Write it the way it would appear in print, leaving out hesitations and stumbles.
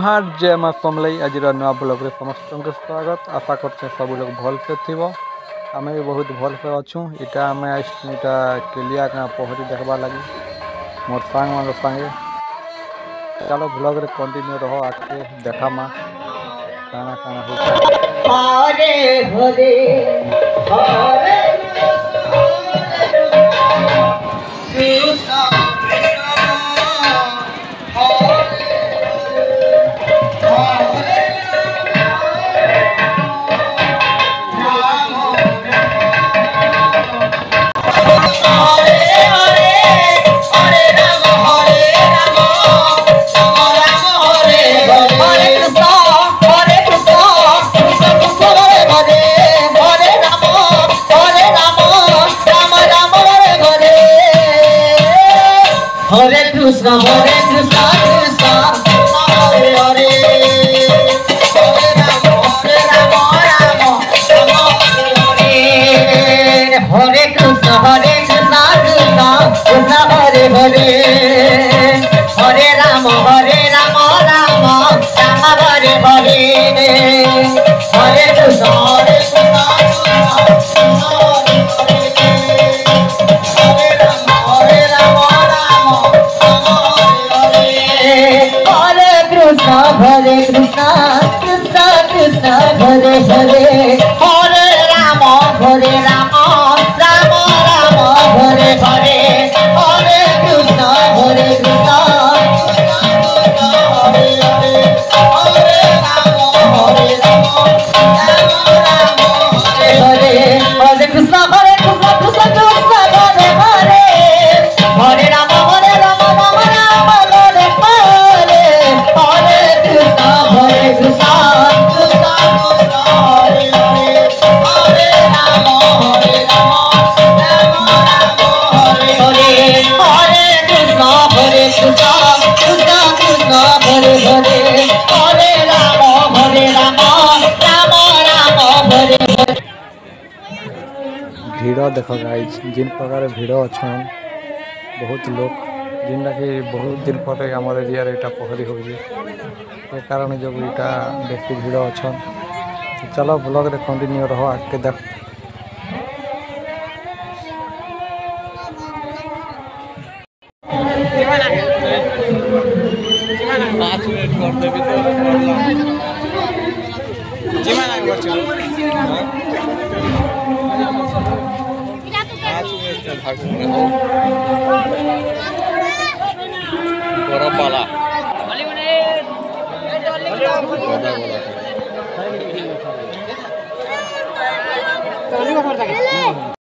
जुहार जय माँ समलई आज नुआ ब्लॉग रे समस्त को स्वागत। आशा करते सब लोग भल से थी आम भी बहुत भल से अच्छू। इटा आम इटा केलिया का पहरी देखवा लगी मोर सांग मान संगे। चलो ब्लॉग रे कंटिन्यू रहो आके देखा माँ काना काना Hare Krishna, Krishna Hare Hare, Hare Rama, Rama, Rama Hare Hare. Hare Krishna, Krishna Krishna Hare Hare, Hare Rama, Rama, Rama Hare Hare. Hare Krishna, Krishna Hare Krishna, Krishna Krishna Hare Hare, Hare Rama, Rama, Rama Hare Hare. Hare Krishna, Krishna Hare Hare, Hare Rama, Rama, Rama Hare Hare. Hare Krishna, Krishna Krishna Hare Hare, Hare Rama, Rama, Rama Hare Hare. Hare Krishna, Krishna Krishna Hare Hare, Hare Rama, Rama, Rama Hare Hare. Hare Krishna, Krishna Krishna Hare Hare, Hare Rama, Rama, Rama Hare Hare. भीड़ देख guys जिन प्रकार भीड़ अच्छा बहुत लोग जिनटा कि बहुत दिन पर आम एरिया यहाँ पहरी हो कारण जो इटा बेसी भीड़ अच्छा। चलो ब्लॉग रे कंटिन्यू रहो आगे देख। गरम वाला